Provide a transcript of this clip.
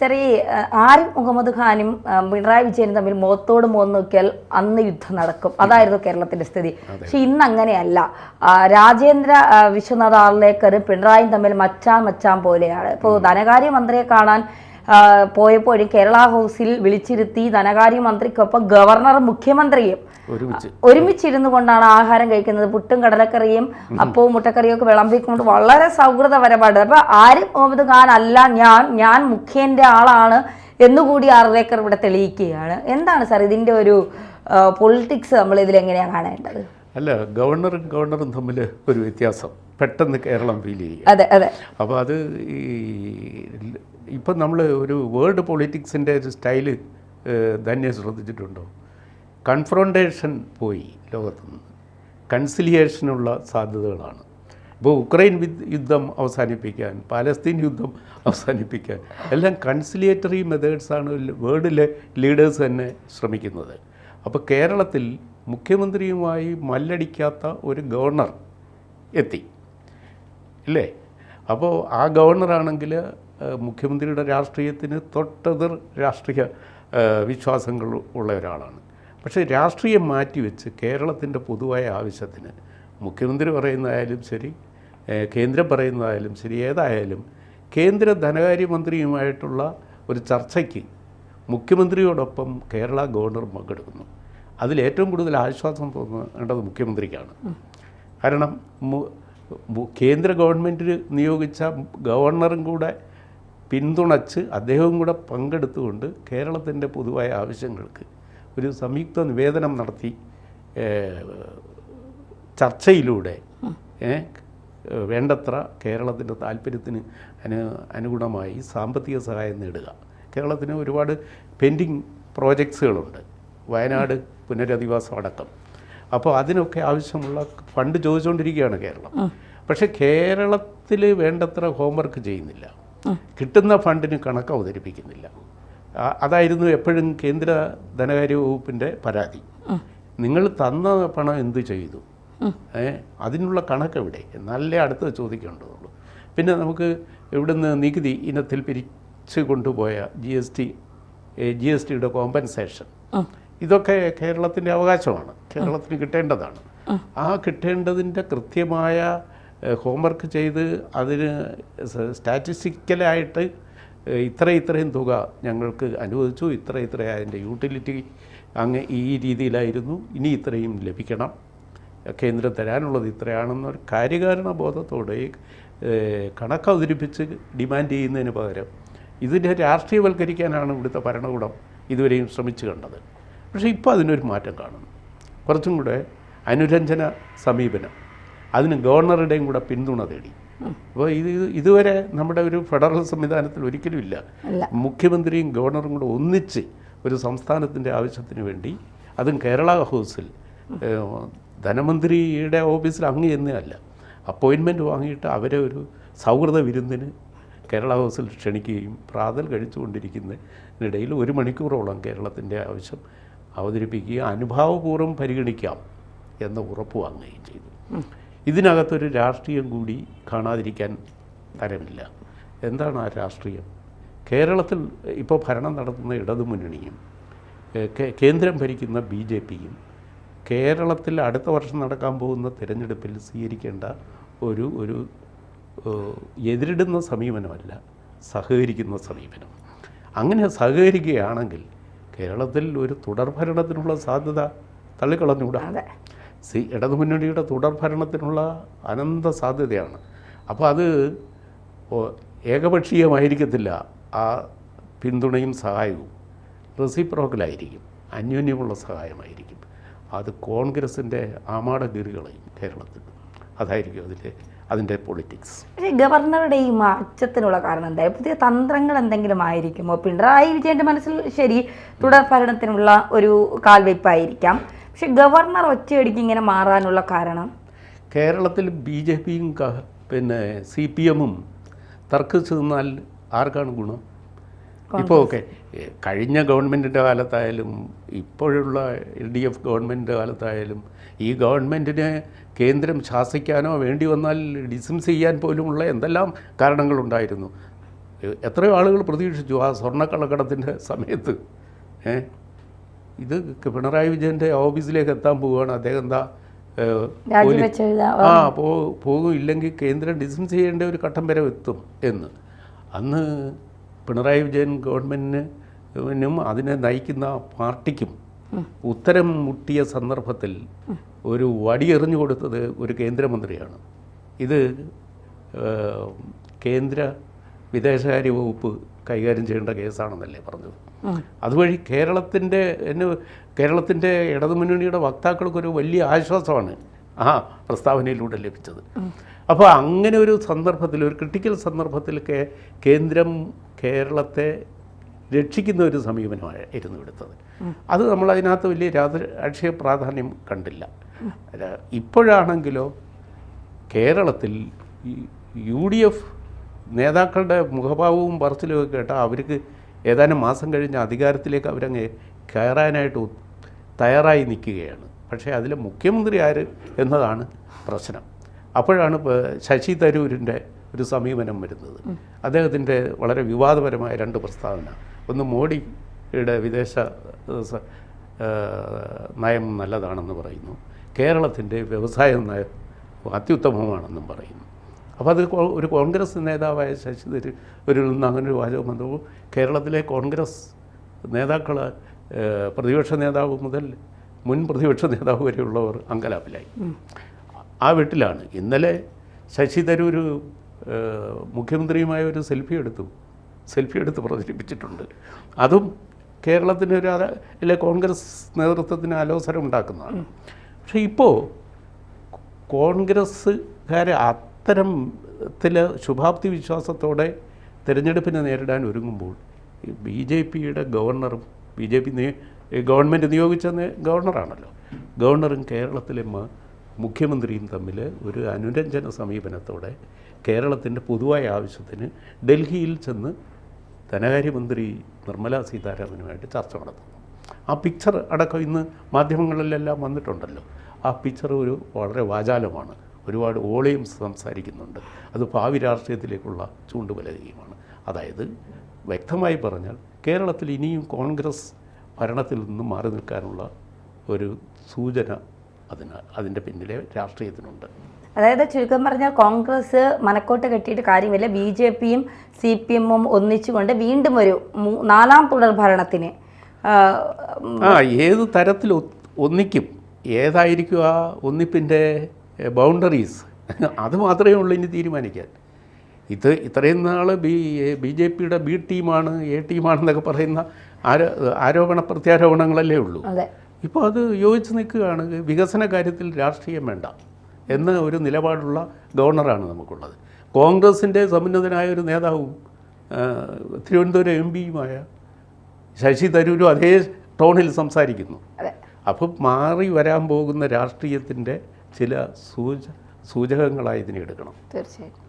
ശരി, ആരിഫ് മുഹമ്മദ് ഖാനും പിണറായി വിജയനും തമ്മിൽ മുഖത്തോട് മുഖം നോക്കിയാൽ അന്ന് യുദ്ധം നടക്കും. അതായിരുന്നു കേരളത്തിന്റെ സ്ഥിതി. പക്ഷെ ഇന്ന് അങ്ങനെയല്ല. രാജേന്ദ്ര വിശ്വനാഥ് ആർലേക്കറും പിണറായിയും തമ്മിൽ മച്ചാൻ പോലെയാണ്. ഇപ്പോൾ ധനകാര്യമന്ത്രിയെ കാണാൻ പോയപ്പോഴും കേരള ഹൗസിൽ വിളിച്ചിരുത്തി ധനകാര്യമന്ത്രിക്കൊപ്പം ഗവർണറും മുഖ്യമന്ത്രിയും ഒരുമിച്ചിരുന്നു കൊണ്ടാണ് ആഹാരം കഴിക്കുന്നത്. പുട്ടും കടലക്കറിയും അപ്പവും മുട്ടക്കറിയും ഒക്കെ വിളമ്പിക്കൊണ്ട് വളരെ സൗഹൃദപരമായിട്ട്. അപ്പൊ ആരിഫ് മുഹമ്മദ് ഖാൻ അല്ല ഞാൻ മുഖ്യന്റെ ആളാണ് എന്നുകൂടി ആർലേക്കർ ഇവിടെ തെളിയിക്കുകയാണ്. എന്താണ് സാർ ഇതിന്റെ ഒരു പൊളിറ്റിക്സ് നമ്മൾ ഇതിലെങ്ങനെയാണ് കാണേണ്ടത്? അല്ല, ഗവർണറും തമ്മിൽ ഒരു വ്യത്യാസം പെട്ടെന്ന് കേരളം ഫീൽ ചെയ്യും. അതെ അതെ. അപ്പോൾ അത് ഇപ്പം നമ്മൾ ഒരു വേൾഡ് പൊളിറ്റിക്സിൻ്റെ ഒരു സ്റ്റൈല് തന്നെ ശ്രദ്ധിച്ചിട്ടുണ്ടോ? കൺഫ്രോണ്ടേഷൻ പോയി ലോകത്തുനിന്ന്, കൺസിലിയേഷനുള്ള സാധ്യതകളാണ്. ഇപ്പോൾ ഉക്രൈൻ യുദ്ധം അവസാനിപ്പിക്കാൻ, പാലസ്തീൻ യുദ്ധം അവസാനിപ്പിക്കാൻ എല്ലാം കൺസിലിയേറ്ററി മെത്തേഡ്സാണ് വേൾഡിലെ ലീഡേഴ്സ് തന്നെ ശ്രമിക്കുന്നത്. അപ്പോൾ കേരളത്തിൽ മുഖ്യമന്ത്രിയുമായി മല്ലടിക്കാത്ത ഒരു ഗവർണർ എത്തി ഇല്ലേ? അപ്പോൾ ആ ഗവർണറാണെങ്കിൽ മുഖ്യമന്ത്രിയുടെ രാഷ്ട്രീയത്തിന് തൊട്ടെതിർ രാഷ്ട്രീയ വിശ്വാസങ്ങൾ ഉള്ള ഒരാളാണ്. പക്ഷേ രാഷ്ട്രീയം മാറ്റിവെച്ച് കേരളത്തിൻ്റെ പൊതുവായ ആവശ്യത്തിന് മുഖ്യമന്ത്രി പറയുന്നതായാലും ശരി, കേന്ദ്രം പറയുന്നതായാലും ശരി, ഏതായാലും കേന്ദ്ര ധനകാര്യമന്ത്രിയുമായിട്ടുള്ള ഒരു ചർച്ചയ്ക്ക് മുഖ്യമന്ത്രിയോടൊപ്പം കേരള ഗവർണർ പങ്കെടുക്കുന്നു. അതിലേറ്റവും കൂടുതൽ ആശ്വാസം തോന്നേണ്ടത് മുഖ്യമന്ത്രിക്കാണ്. കാരണം കേന്ദ്ര ഗവൺമെൻറ് നിയോഗിച്ച ഗവർണറും കൂടെ പിന്തുണച്ച് അദ്ദേഹവും കൂടെ പങ്കെടുത്തുകൊണ്ട് കേരളത്തിൻ്റെ പൊതുവായ ആവശ്യങ്ങൾക്ക് ഒരു സംയുക്ത നിവേദനം നടത്തി ചർച്ചയിലൂടെ വേണ്ടത്ര കേരളത്തിൻ്റെ താല്പര്യത്തിന് അനുഗുണമായി സാമ്പത്തിക സഹായം നേടുക. കേരളത്തിന് ഒരുപാട് പെൻഡിങ് പ്രോജക്ട്സുകളുണ്ട്, വയനാട് പുനരധിവാസം അടക്കം. അപ്പോൾ അതിനൊക്കെ ആവശ്യമുള്ള ഫണ്ട് ചോദിച്ചുകൊണ്ടിരിക്കുകയാണ് കേരളം. പക്ഷേ കേരളത്തിൽ വേണ്ടത്ര ഹോംവർക്ക് ചെയ്യുന്നില്ല, കിട്ടുന്ന ഫണ്ടിന് കണക്ക് അവതരിപ്പിക്കുന്നില്ല. അതായിരുന്നു എപ്പോഴും കേന്ദ്ര ധനകാര്യ വകുപ്പിൻ്റെ പരാതി. നിങ്ങൾ തന്ന പണം എന്ത് ചെയ്തു, അതിനുള്ള കണക്കെവിടെ എന്നല്ലേ അടുത്ത് ചോദിക്കേണ്ടതുള്ളൂ. പിന്നെ നമുക്ക് ഇവിടുന്ന് നികുതി ഇനത്തിൽ പിരിച്ചു കൊണ്ടുപോയ ജി എസ് ടിയുടെ കോമ്പൻസേഷൻ, ഇതൊക്കെ കേരളത്തിൻ്റെ അവകാശമാണ്, കേരളത്തിന് കിട്ടേണ്ടതാണ്. ആ കിട്ടേണ്ടതിൻ്റെ കൃത്യമായ ഹോംവർക്ക് ചെയ്ത് അതിന് സ്റ്റാറ്റിസ്റ്റിക്കലായിട്ട് ഇത്രയും തുക ഞങ്ങൾക്ക് അനുവദിച്ചു, ഇത്ര അതിൻ്റെ യൂട്ടിലിറ്റി അങ്ങ് ഈ രീതിയിലായിരുന്നു, ഇനി ഇത്രയും ലഭിക്കണം, കേന്ദ്രം തരാനുള്ളത് ഇത്രയാണെന്നൊരു കാര്യകാരണ ബോധത്തോടെ കണക്ക് അവതരിപ്പിച്ച് ഡിമാൻഡ് ചെയ്യുന്നതിന് പകരം ഇതിനെ രാഷ്ട്രീയവൽക്കരിക്കാനാണ് ഇവിടുത്തെ ഭരണകൂടം ഇതുവരെയും ശ്രമിച്ചു കണ്ടത്. പക്ഷേ ഇപ്പോൾ അതിനൊരു മാറ്റം കാണുന്നു, കുറച്ചും കൂടെ അനുരഞ്ജന സമീപനം, അതിന് ഗവർണറുടെയും കൂടെ പിന്തുണ തേടി. അപ്പോൾ ഇതുവരെ നമ്മുടെ ഒരു ഫെഡറൽ സംവിധാനത്തിൽ ഒരിക്കലും ഇല്ല. മുഖ്യമന്ത്രിയും ഗവർണറും കൂടെ ഒന്നിച്ച് ഒരു സംസ്ഥാനത്തിൻ്റെ ആവശ്യത്തിന് വേണ്ടി, അതും കേരള ഹൗസിൽ ധനമന്ത്രിയുടെ ഓഫീസിൽ അങ്ങ് എന്നല്ല, അപ്പോയിൻമെൻറ്റ് വാങ്ങിയിട്ട് അവരെ ഒരു സൗഹൃദ വിരുന്നിന് കേരള ഹൗസിൽ ക്ഷണിക്കുകയും പ്രാതൽ കഴിച്ചുകൊണ്ടിരിക്കുന്നതിനിടയിൽ 1 മണിക്കൂറോളം കേരളത്തിൻ്റെ ആവശ്യം അവതരിപ്പിക്കുകയും അനുഭാവപൂർവ്വം പരിഗണിക്കാം എന്ന ഉറപ്പ് വാങ്ങുകയും ചെയ്തു. ഇതിനകത്തൊരു രാഷ്ട്രീയം കൂടി കാണാതിരിക്കാൻ തരമില്ല. എന്താണ് ആ രാഷ്ട്രീയം? കേരളത്തിൽ ഇപ്പോൾ ഭരണം നടത്തുന്ന ഇടതുമുന്നണിയും കേന്ദ്രം ഭരിക്കുന്ന BJPയും കേരളത്തിൽ അടുത്ത വർഷം നടക്കാൻ പോകുന്ന തിരഞ്ഞെടുപ്പിൽ സ്വീകരിക്കേണ്ട ഒരു എതിരിടുന്ന സമീപനമല്ല, സഹകരിക്കുന്ന സമീപനം. അങ്ങനെ സഹകരിക്കുകയാണെങ്കിൽ കേരളത്തിൽ ഒരു തുടർഭരണത്തിനുള്ള സാധ്യത തള്ളിക്കളഞ്ഞുകൂടാ. ഇടതുമുന്നണിയുടെ തുടർഭരണത്തിനുള്ള അനന്ത സാധ്യതയാണ്. അപ്പോൾ അത് ഏകപക്ഷീയമായിരിക്കത്തില്ല, ആ പിന്തുണയും സഹായവും റെസിപ്രോക്കലായിരിക്കും, അന്യോന്യമുള്ള സഹായമായിരിക്കും. അത് കോൺഗ്രസിൻ്റെ ആമാടഗീറുകളെയും കേരളത്തിൽ അതായിരിക്കും അതിൻ്റെ പൊളിറ്റിക്സ്. പക്ഷേ ഗവർണറുടെ ഈ മാറ്റത്തിനുള്ള കാരണം എന്തായാലും പുതിയ തന്ത്രങ്ങൾ എന്തെങ്കിലും ആയിരിക്കുമോ? പിണറായി വിജയൻ്റെ മനസ്സിൽ ശരി തുടർ ഭരണത്തിനുള്ള ഒരു കാൽവയ്പായിരിക്കാം. പക്ഷെ ഗവർണർ ഒറ്റയടിക്ക് ഇങ്ങനെ മാറാനുള്ള കാരണം കേരളത്തിൽ BJPയും പിന്നെ CPMും തർക്കിച്ചു നിന്നാൽ ആർക്കാണ് ഗുണം? ഇപ്പോൾ ഓക്കെ, കഴിഞ്ഞ ഗവൺമെൻറ്റിൻ്റെ കാലത്തായാലും ഇപ്പോഴുള്ള LDF ഗവൺമെൻറ്റിൻ്റെ കാലത്തായാലും ഈ ഗവൺമെൻറ്റിനെ കേന്ദ്രം ശാസിക്കാനോ വേണ്ടി വന്നാൽ ഡിസ്മിസ് ചെയ്യാൻ പോലുമുള്ള എന്തെല്ലാം കാരണങ്ങളുണ്ടായിരുന്നു. എത്രയോ ആളുകൾ പ്രതീക്ഷിച്ചു ആ സ്വർണ്ണക്കള്ളക്കടത്തിൻ്റെ സമയത്ത്. ഇത് പിണറായി വിജയൻ്റെ ഓഫീസിലേക്ക് എത്താൻ പോവുകയാണ്, അദ്ദേഹം എന്താ പോകും, ഇല്ലെങ്കിൽ കേന്ദ്രം ഡിസ്മിസ് ചെയ്യേണ്ട ഒരു ഘട്ടം വരെ എത്തും എന്ന്. അന്ന് പിണറായി വിജയൻ ഗവൺമെൻറ്റിനും അതിനെ നയിക്കുന്ന പാർട്ടിക്കും ഉത്തരം മുട്ടിയ സന്ദർഭത്തിൽ ഒരു വടിയെറിഞ്ഞു കൊടുത്തത് ഒരു കേന്ദ്രമന്ത്രിയാണ്. ഇത് കേന്ദ്ര വിദേശകാര്യ വകുപ്പ് കൈകാര്യം ചെയ്യേണ്ട കേസാണെന്നല്ലേ പറഞ്ഞത്. അതുവഴി കേരളത്തിൻ്റെ ഇടതുമുന്നണിയുടെ വക്താക്കൾക്കൊരു വലിയ ആശ്വാസമാണ് ആ പ്രസ്താവനയിലൂടെ ലഭിച്ചത്. അപ്പോൾ അങ്ങനെ ഒരു സന്ദർഭത്തിൽ, ഒരു ക്രിട്ടിക്കൽ സന്ദർഭത്തിൽ കേന്ദ്രം കേരളത്തെ രക്ഷിക്കുന്ന ഒരു സമീപനമായിരുന്നു എടുത്തത്. അത് നമ്മൾ അതിനകത്ത് വലിയ രാഷ്ട്രീയ പ്രാധാന്യം കണ്ടില്ല. ഇപ്പോഴാണെങ്കിലോ കേരളത്തിൽ UDF നേതാക്കളുടെ മുഖഭാവവും പറച്ചിലുമൊക്കെ കേട്ടാൽ അവർക്ക് ഏതാനും മാസം കഴിഞ്ഞ് അധികാരത്തിലേക്ക് അവരങ്ങ് കയറാനായിട്ട് തയ്യാറായി നിൽക്കുകയാണ്. പക്ഷേ അതിൽ മുഖ്യമന്ത്രി ആര് എന്നതാണ് പ്രശ്നം. അപ്പോഴാണ് ശശി തരൂരിൻ്റെ ഒരു സമീപനം വരുന്നത്. അദ്ദേഹത്തിൻ്റെ വളരെ വിവാദപരമായ 2 പ്രസ്താവന. ഒന്ന്, മോഡിയുടെ വിദേശ നയം നല്ലതാണെന്ന് പറയുന്നു, കേരളത്തിൻ്റെ വ്യവസായ നയം അത്യുത്തമമാണെന്നും പറയുന്നു. അപ്പോൾ അത് ഒരു കോൺഗ്രസ് നേതാവായ ശശി തരൂരിൽ നിന്ന് അങ്ങനെ ഒരു വാചകം വന്നപ്പോൾ കേരളത്തിലെ കോൺഗ്രസ് നേതാക്കൾ, പ്രതിപക്ഷ നേതാവ് മുതൽ മുൻ പ്രതിപക്ഷ നേതാവ് വരെയുള്ളവർ അങ്കലാപ്പിലായി. ആ വീട്ടിലാണ് ഇന്നലെ ശശി തരൂർ മുഖ്യമന്ത്രിയുമായ ഒരു സെൽഫി എടുത്ത് പ്രചരിപ്പിച്ചിട്ടുണ്ട്. അതും കേരളത്തിന് ഒരു കോൺഗ്രസ് നേതൃത്വത്തിന് അലോസരം ഉണ്ടാക്കുന്നതാണ്. പക്ഷേ ഇപ്പോൾ കോൺഗ്രസ്സുകാരെ അത്തരത്തിൽ ശുഭാപ്തി വിശ്വാസത്തോടെ തിരഞ്ഞെടുപ്പിനെ നേരിടാൻ ഒരുങ്ങുമ്പോൾ BJPയുടെ ഗവർണറും ഗവൺമെൻറ് നിയോഗിച്ച ഗവർണറാണല്ലോ, ഗവർണറും കേരളത്തിലെ മുഖ്യമന്ത്രിയും തമ്മിൽ ഒരു അനുരഞ്ജന സമീപനത്തോടെ കേരളത്തിൻ്റെ പൊതുവായ ആവശ്യത്തിന് ഡൽഹിയിൽ ചെന്ന് ധനകാര്യമന്ത്രി നിർമ്മലാ സീതാരാമനുമായിട്ട് ചർച്ച നടത്തുന്നു. ആ പിക്ചർ അടക്കം ഇന്ന് മാധ്യമങ്ങളിലെല്ലാം വന്നിട്ടുണ്ടല്ലോ. ആ പിക്ചർ വളരെ വാചാലമാണ്, ഒരുപാട് ഓളയും സംസാരിക്കുന്നുണ്ട്. അത് ഭാവി രാഷ്ട്രീയത്തിലേക്കുള്ള ചൂണ്ടുപലകയുമാണ്. അതായത് വ്യക്തമായി പറഞ്ഞാൽ കേരളത്തിൽ ഇനിയും കോൺഗ്രസ് ഭരണത്തിൽ നിന്നും മാറി നിൽക്കാനുള്ള ഒരു സൂചന അതിൻ്റെ പിന്നിലെ രാഷ്ട്രീയത്തിനുണ്ട്. അതായത് ചുരുക്കം പറഞ്ഞാൽ കോൺഗ്രസ് മനക്കോട്ട് കെട്ടിയിട്ട് കാര്യമില്ല, BJPയും CPM-ഉം ഒന്നിച്ചുകൊണ്ട് വീണ്ടും ഒരു 4ാം തുടർഭരണത്തിന് ഏത് തരത്തിൽ ഒന്നിക്കും, ഏതായിരിക്കും ആ ഒന്നിപ്പിൻ്റെ ബൗണ്ടറീസ്, അത് മാത്രമേ ഉള്ളൂ ഇനി തീരുമാനിക്കാൻ. ഇത്രയും നാൾ BJPയുടെ B ടീമാണ് A ടീമാണെന്നൊക്കെ പറയുന്ന ആരോപണ പ്രത്യാരോപണങ്ങളല്ലേ ഉള്ളൂ. ഇപ്പോൾ അത് യോജിച്ച് നിൽക്കുകയാണ്. വികസന കാര്യത്തിൽ രാഷ്ട്രീയം വേണ്ട എന്ന ഒരു നിലപാടുള്ള ഗവർണറാണ് നമുക്കുള്ളത്. കോൺഗ്രസിൻ്റെ സമുന്നതനായ ഒരു നേതാവും തിരുവനന്തപുരം MP-യുമായ ശശി തരൂരും അതേ ടോണിൽ സംസാരിക്കുന്നു. അപ്പോൾ മാറി വരാൻ പോകുന്ന രാഷ്ട്രീയത്തിൻ്റെ ചില സൂചകങ്ങളായി ഇതിനെ എടുക്കണം. തീർച്ചയായും.